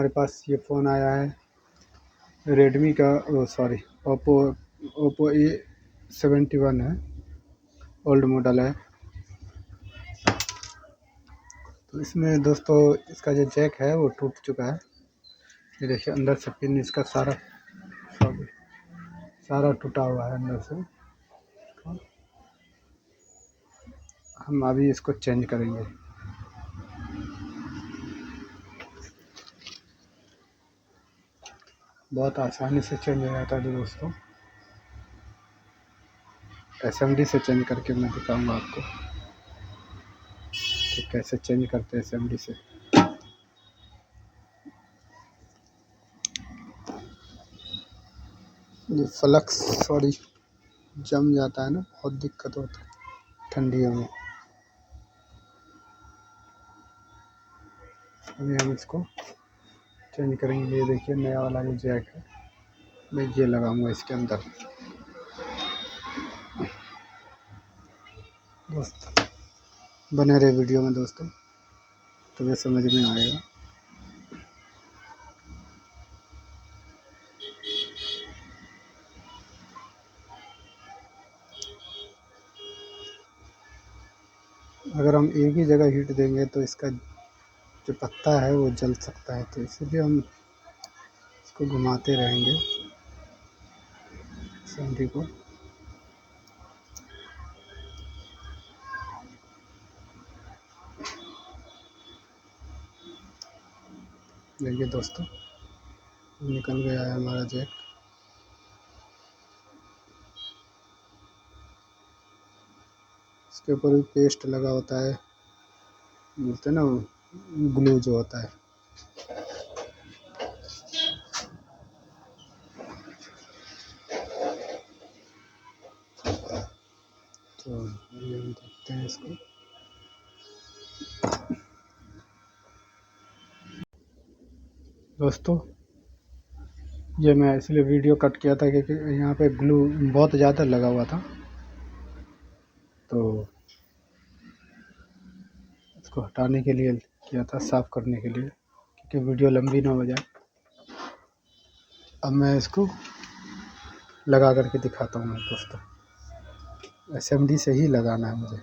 हमारे पास ये फ़ोन आया है रेडमी का, सॉरी ओप्पो A71 है, ओल्ड मॉडल है। तो इसमें दोस्तों इसका जो जैक है वो टूट चुका है। ये देखिए अंदर से पिन इसका सारा टूटा हुआ है अंदर से। हम अभी इसको चेंज करेंगे। बहुत आसानी से चेंज हो जाता है दोस्तों। SMD से चेंज करके मैं दिखाऊंगा आपको कि कैसे चेंज करते हैं SMD से। ये फ्लक्स सॉरी जम जाता है ना, बहुत दिक्कत होता है ठंडियों में। अभी हम इसको चेंज करेंगे। ये देखिए नया वाला जो जैक है मैं ये लगाऊंगा इसके अंदर। दोस्तों बने रहे वीडियो में दोस्तों, तुम्हें समझ में आएगा। अगर हम एक ही जगह हीट देंगे तो इसका जो पत्ता है वो जल सकता है, तो इसलिए हम इसको घुमाते रहेंगे SMD को। देखिए दोस्तों निकल गया है हमारा जैक। इसके ऊपर भी पेस्ट लगा होता है, बोलते हैं ना ग्लू जो होता है। तो ये हम देखते हैं इसको। दोस्तों ये मैं इसलिए वीडियो कट किया था क्योंकि यहाँ पे ग्लू बहुत ज़्यादा लगा हुआ था, तो इसको हटाने के लिए किया था, साफ़ करने के लिए, क्योंकि वीडियो लंबी ना हो जाए। अब मैं इसको लगा करके दिखाता हूँ दोस्तों। SMD से ही लगाना है मुझे,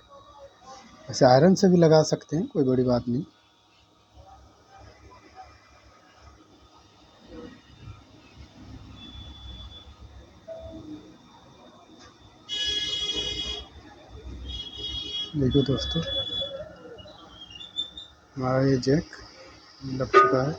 वैसे आयरन से भी लगा सकते हैं, कोई बड़ी बात नहीं। देखिए दोस्तों हमारा ये जैक लग चुका है।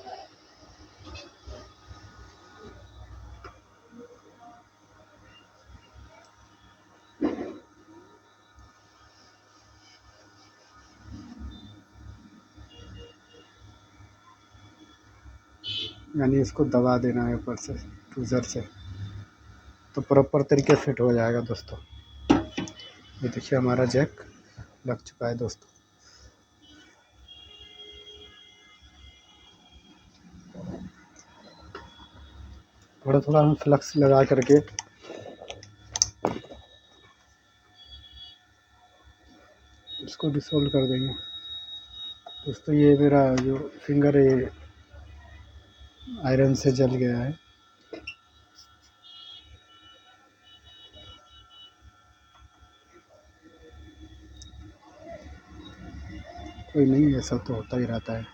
यानी इसको दबा देना है ऊपर से टूज़र से, तो प्रॉपर तरीके फिट हो जाएगा दोस्तों। ये देखिए हमारा जैक लग चुका है दोस्तों। थोड़ा थोड़ा हम फ्लक्स लगा करके इसको डिसोल्व कर देंगे दोस्तों। ये मेरा जो फिंगर है ये आयरन से जल गया है। कोई नहीं, ऐसा तो होता ही रहता है,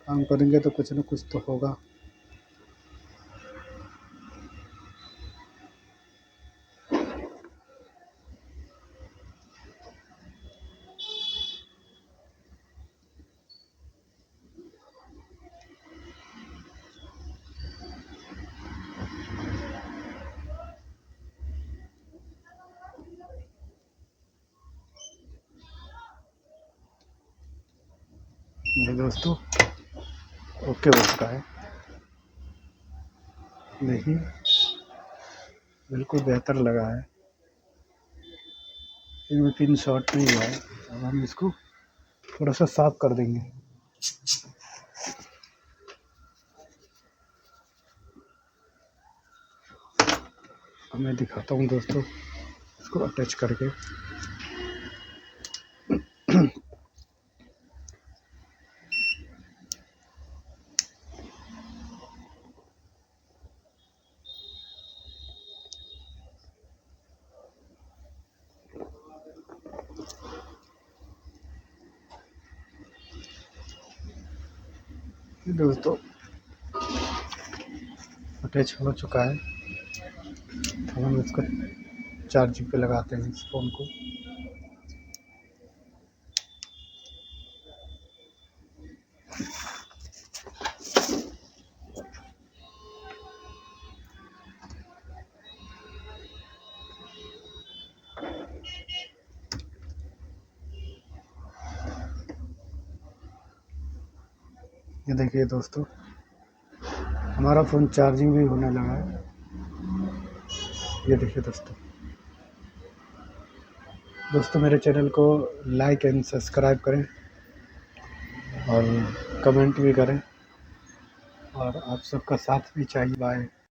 काम करेंगे तो कुछ ना कुछ तो होगा। मेरे दोस्तों ओके हो चुका है। नहीं बिल्कुल बेहतर लगा है, इनमें पिन शॉर्ट नहीं हुआ है। अब हम इसको थोड़ा सा साफ कर देंगे। अब मैं दिखाता हूँ दोस्तों इसको अटैच करके। ये दोस्तों अटैच हो चुका है, तो हम इसको चार्जिंग पे लगाते हैं इस फ़ोन को। ये देखिए दोस्तों, हमारा फ़ोन चार्जिंग भी होने लगा है। ये देखिए दोस्तों मेरे चैनल को लाइक एंड सब्सक्राइब करें और कमेंट भी करें, और आप सबका साथ भी चाहिए। बाय।